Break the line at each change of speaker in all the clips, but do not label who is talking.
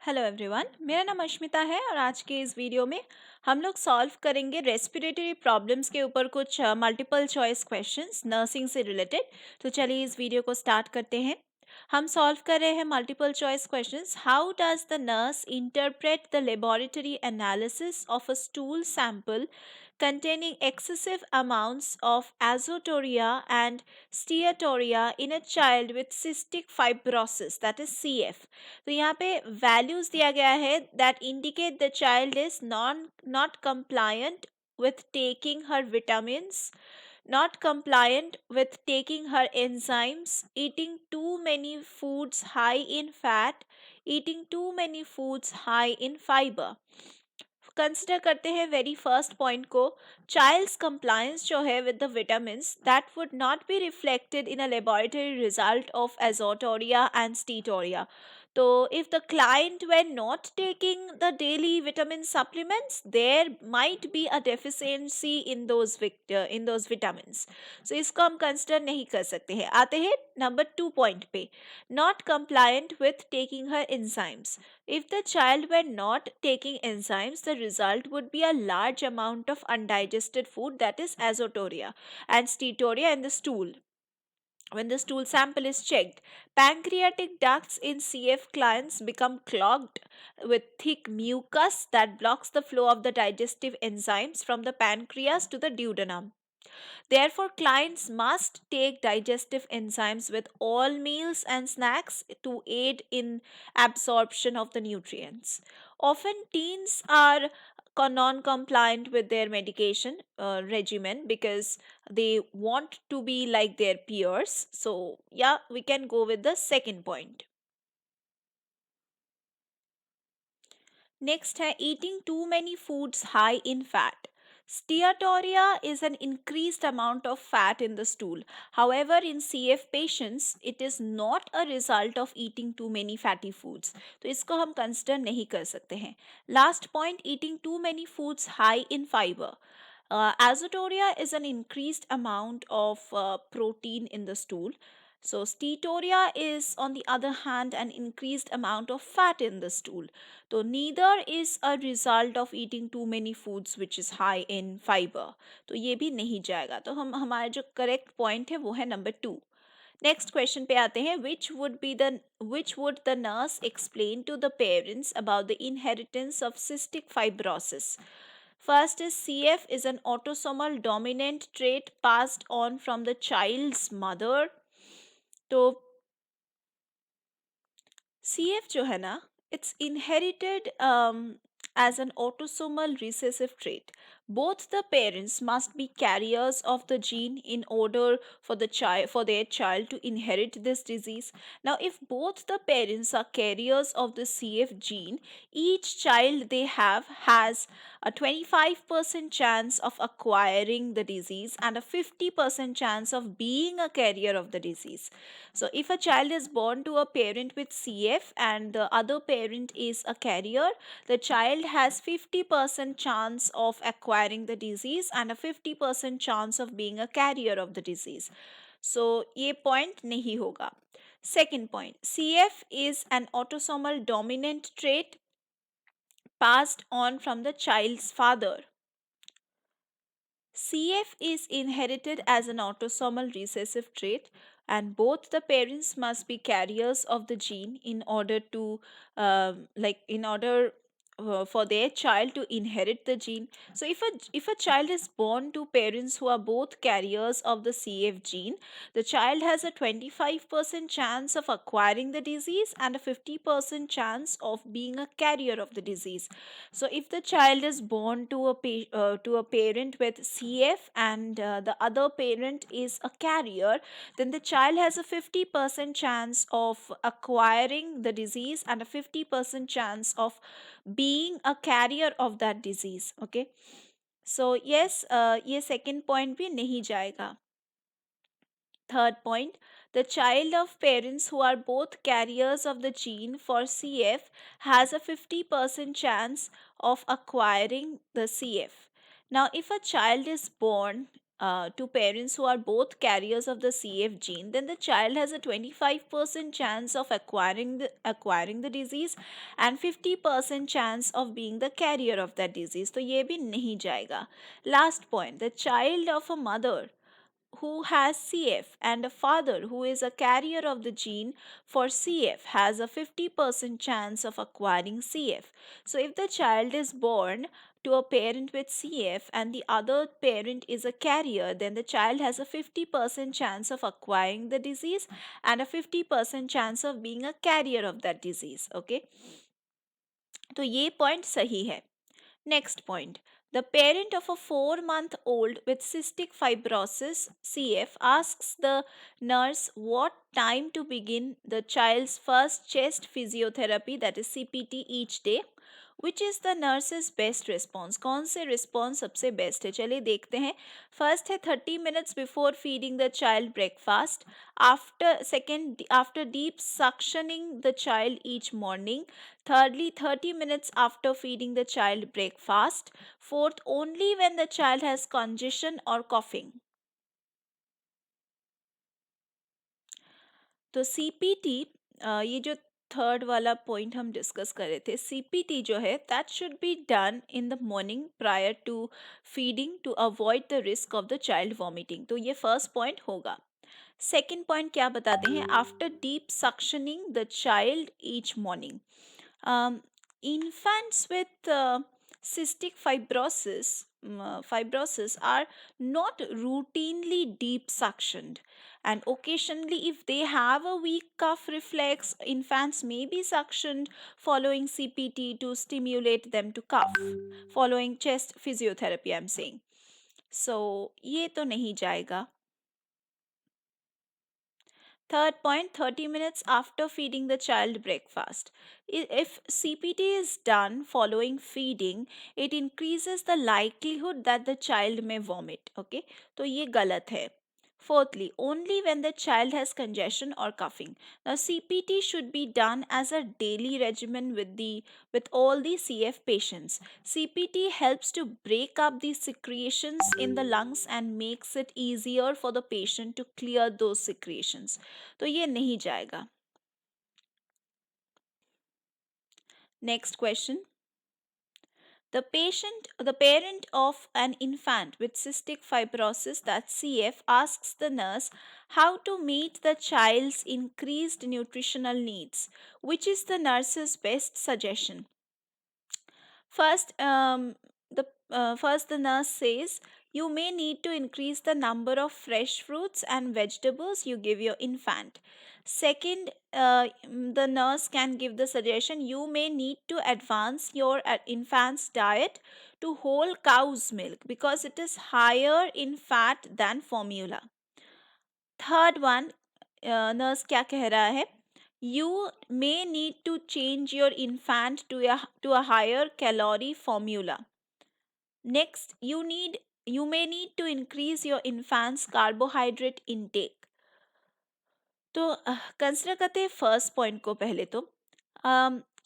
Hello everyone, मेरा नाम अश्मिता है और आज के इस वीडियो में हम लोग सॉल्व करेंगे रेस्पिरेटरी प्रॉब्लम्स के ऊपर कुछ मल्टीपल चॉइस क्वेश्चंस नर्सिंग से रिलेटेड। तो चलिए इस वीडियो को स्टार्ट करते हैं। हम सॉल्व कर रहे हैं multiple choice questions. How does the nurse interpret the laboratory analysis of a stool sample containing excessive amounts of azoturia and steatoria in a child with cystic fibrosis, that is CF. तो यहाँ पे values दिया गया है that indicate the child is not compliant with taking her vitamins, not compliant with taking her enzymes, eating too many foods high in fat, eating too many foods high in fiber. Consider करते हैं very first point को। Childs compliance जो है with the vitamin that would not be reflected in a laboratory result of azotorrhea and steatorrhea. तो if the client were not taking the daily vitamin supplements there might be a deficiency in those vitamins. So इसको हम consider नहीं कर सकते हैं। आते हैं number 2 point पे, not compliant with taking her enzymes. If the child were not taking enzymes, the result would be a large amount of undigested food, that is azoturia and steatoria in the stool. When the stool sample is checked, pancreatic ducts in CF clients become clogged with thick mucus that blocks the flow of the digestive enzymes from the pancreas to the duodenum. Therefore, clients must take digestive enzymes with all meals and snacks to aid in absorption of the nutrients. Often, teens are non-compliant with their medication regimen because they want to be like their peers. So, yeah, we can go with the second point. Next है eating too many foods high in fat. Steatoria is an increased amount of fat in the stool. However, in CF patients, it is not a result of eating too many fatty foods. तो इसको हम consider नहीं कर सकते हैं. Last point, eating too many foods high in fiber. Azoturia is an increased amount of protein in the stool. So, steatoria is, on the other hand, an increased amount of fat in the stool. So, neither is a result of eating too many foods which is high in fiber. तो ये भी नहीं जाएगा। तो हम हमारा जो correct point है वो है नंबर 2। नेक्स्ट क्वेश्चन पे आते हैं, which would the nurse explain to the parents about the inheritance of cystic fibrosis? First is CF is an autosomal dominant trait passed on from the child's mother. तो CF जो है ना, it's inherited as an autosomal recessive trait. Both the parents must be carriers of the gene in order for their child to inherit this disease. Now, if both the parents are carriers of the CF gene, each child they have has a 25% chance of acquiring the disease and a 50% chance of being a carrier of the disease. So, if a child is born to a parent with CF and the other parent is a carrier, the child has 50% chance of acquiring the disease and a 50% chance of being a carrier of the disease. So, ये point नहीं होगा. Second point, CF is an autosomal dominant trait passed on from the child's father. CF is inherited as an autosomal recessive trait, and both the parents must be carriers of the gene in order to, in order for their child to inherit the gene. So, if a child is born to parents who are both carriers of the CF gene, the child has a 25% chance of acquiring the disease and a 50% chance of being a carrier of the disease. So, if the child is born to a parent with CF and the other parent is a carrier, then the child has a 50% chance of acquiring the disease and a 50% chance of being a carrier of that disease. Okay, so yes, ये second point भी नहीं जाएगा. Third point, the child of parents who are both carriers of the gene for CF has a 50% chance of acquiring the CF. Now, if a child is born to parents who are both carriers of the CF gene, then the child has a 25% chance of acquiring the disease and 50% chance of being the carrier of that disease. तो ये भी नहीं जाएगा. Last point, the child of a mother who has CF and a father who is a carrier of the gene for CF has a 50% chance of acquiring CF. So, if the child is born to a parent with CF and the other parent is a carrier, then the child has a 50% chance of acquiring the disease and a 50% chance of being a carrier of that disease. Okay, तो ये point सही है. Next point. The parent of a 4-month-old with cystic fibrosis CF asks the nurse what time to begin the child's first chest physiotherapy, that is CPT, each day. Which is the nurse's best response? कौन से response सबसे best है? चलिए देखते हैं. First है 30 minutes before feeding the child breakfast. After deep suctioning the child each morning. Thirdly, 30 minutes after feeding the child breakfast. Fourth, only when the child has congestion or coughing. तो CPT, ये जो third वाला point हम discuss कर रहे थे, CPT जो है that should be done in the morning prior to feeding to avoid the risk of the child vomiting. तो ये फर्स्ट पॉइंट होगा. सेकेंड पॉइंट क्या बताते हैं? After deep suctioning the child each morning. Infants with cystic fibrosis are not routinely deep suctioned, and occasionally if they have a weak cough reflex, infants may be suctioned following CPT to stimulate them to cough, following chest physiotherapy I'm saying. So ये तो नहीं जाएगा. Third point, 30 minutes after feeding the child breakfast. If CPT is done following feeding, it increases the likelihood that the child may vomit. Okay, तो ये गलत है. Fourthly, only when the child has congestion or coughing. Now, CPT should be done as a daily regimen with all the CF patients. CPT helps to break up the secretions in the lungs and makes it easier for the patient to clear those secretions. तो ये नहीं जाएगा. Next question. The parent of an infant with cystic fibrosis, that's CF, asks the nurse how to meet the child's increased nutritional needs. Which is the nurse's best suggestion? First, the nurse says you may need to increase the number of fresh fruits and vegetables you give your infant. Second, the nurse can give the suggestion you may need to advance your infant's diet to whole cow's milk because it is higher in fat than formula. Third one, nurse क्या कह रहा है? You may need to change your infant to a higher calorie formula. Next, you may need to increase your infant's carbohydrate intake. तो consider करते हैं first point को पहले तो.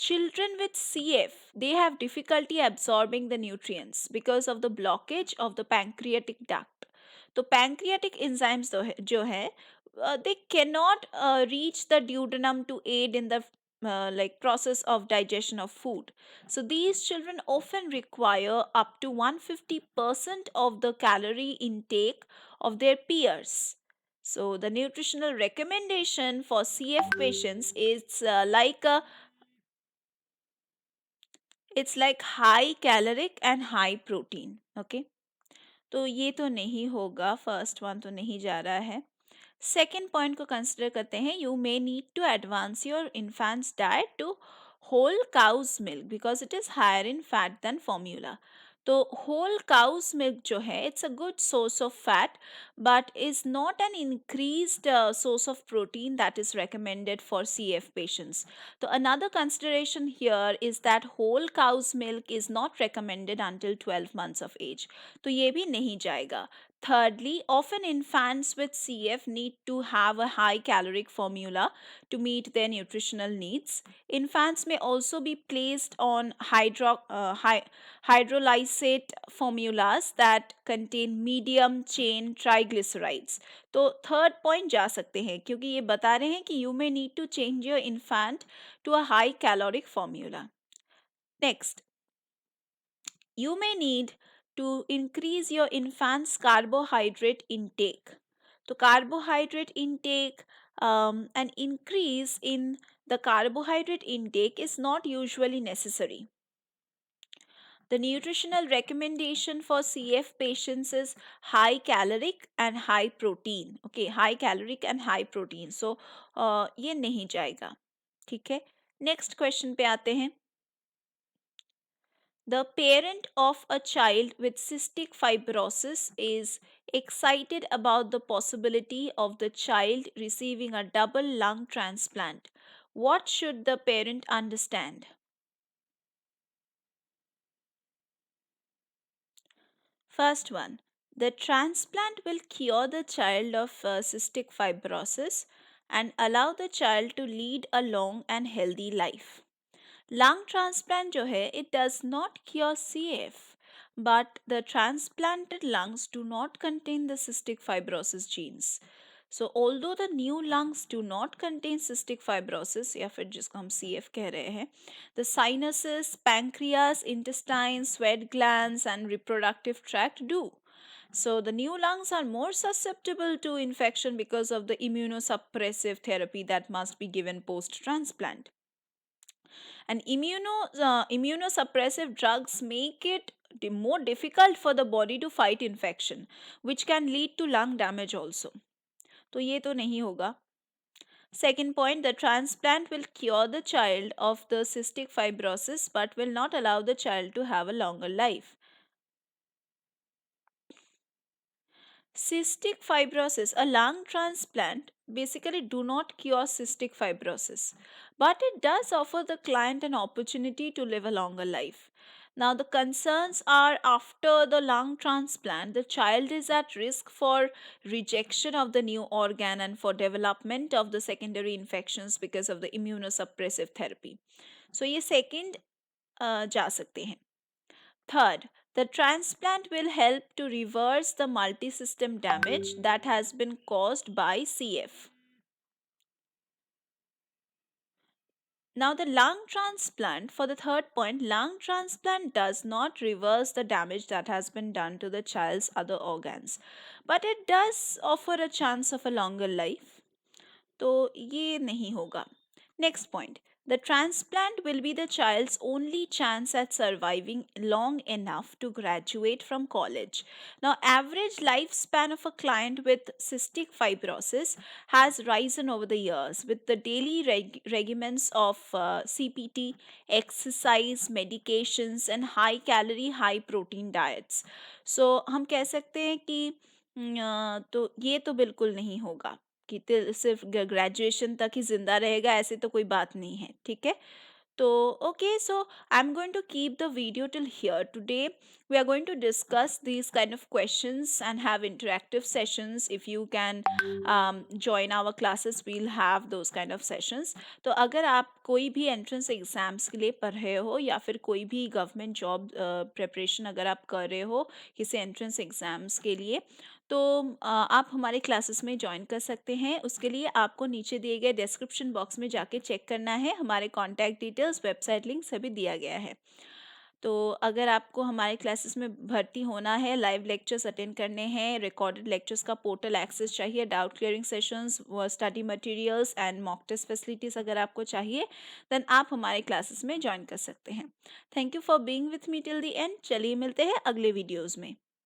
Children with CF, they have difficulty absorbing the nutrients because of the blockage of the pancreatic duct. तो pancreatic enzymes जो है they cannot reach the duodenum to aid in the process of digestion of food. So these children often require up to 150% of the calorie intake of their peers. So the nutritional recommendation for CF patients is it's like high caloric and high protein. Okay, तो ये तो नहीं होगा. First one तो नहीं जा रहा है. सेकेंड पॉइंट को कंसिडर करते हैं. You may need to advance your infant's diet to whole cow's milk because it is higher in fat than formula. तो whole cow's milk जो है it's a good source of fat but is not an increased source of protein that is recommended for CF patients. So another consideration here is that whole cow's milk is not recommended until 12 months of age. तो ये भी नहीं जाएगा. Thirdly, often infants with CF need to have a high caloric formula to meet their nutritional needs. Infants may also be placed on hydrolysate formulas that contain medium chain triglycerides. तो third point जा सकते हैं क्योंकि ये बता रहे हैं कि you may need to change your infant to a high caloric formula. Next, you may need to increase your infant's carbohydrate intake. So, carbohydrate intake, an increase in the carbohydrate intake is not usually necessary. The nutritional recommendation for CF patients is high caloric and high protein. Okay, high caloric and high protein. So, ये नहीं जाएगा. ठीक है. Next question पे आते हैं. The parent of a child with cystic fibrosis is excited about the possibility of the child receiving a double lung transplant. What should the parent understand? First one, the transplant will cure the child of cystic fibrosis and allow the child to lead a long and healthy life. Lung transplant जो है, it does not cure CF, but the transplanted lungs do not contain the cystic fibrosis genes. So although the new lungs do not contain cystic fibrosis या फिर जिसको हम CF कह रहे हैं, the sinuses, pancreas, intestines, sweat glands and reproductive tract do. So the new lungs are more susceptible to infection because of the immunosuppressive therapy that must be given post-transplant. And immunosuppressive drugs make it more difficult for the body to fight infection, which can lead to lung damage also. तो ये तो नहीं होगा. Second point, the transplant will cure the child of the cystic fibrosis but will not allow the child to have a longer life. Cystic fibrosis, a lung transplant basically do not cure cystic fibrosis, but it does offer the client an opportunity to live a longer life. Now, the concerns are after the lung transplant, the child is at risk for rejection of the new organ and for development of the secondary infections because of the immunosuppressive therapy. So, ये second जा सकते हैं. Third, the transplant will help to reverse the multi-system damage that has been caused by CF. Now, the lung transplant, for the third point, lung transplant does not reverse the damage that has been done to the child's other organs, but it does offer a chance of a longer life. तो ये नहीं होगा. Next point, the transplant will be the child's only chance at surviving long enough to graduate from college. Now, average lifespan of a client with cystic fibrosis has risen over the years with the daily regimens of CPT, exercise, medications and high calorie, high protein diets. So, हम कह सकते हैं कि तो ये तो बिल्कुल नहीं होगा कि सिर्फ ग्रेजुएशन तक ही जिंदा रहेगा, ऐसे तो कोई बात नहीं है. ठीक है. तो okay, so I'm going to keep the video till here. Today we are going to discuss these kind of questions and have interactive sessions. If you can join our classes, we'll have those kind of sessions. तो अगर आप कोई भी entrance exams के लिए पढ़ रहे हो या फिर कोई भी गवर्नमेंट जॉब प्रिपरेशन अगर आप कर रहे हो किसी एंट्रेंस एग्जाम्स के लिए, तो आप हमारे क्लासेस में ज्वाइन कर सकते हैं. उसके लिए आपको नीचे दिए गए डिस्क्रिप्शन बॉक्स में जाके चेक करना है. हमारे कॉन्टैक्ट डिटेल्स, वेबसाइट लिंक सभी दिया गया है. तो अगर आपको हमारे क्लासेस में भर्ती होना है, लाइव लेक्चर्स अटेंड करने हैं, रिकॉर्डेड लेक्चर्स का पोर्टल एक्सेस चाहिए, doubt clearing sessions, study materials and mock test facilities अगर आपको चाहिए, देन आप हमारे क्लासेस में ज्वाइन कर सकते हैं. Thank you for being with me till the end. चलिए मिलते हैं अगले वीडियोज़ में.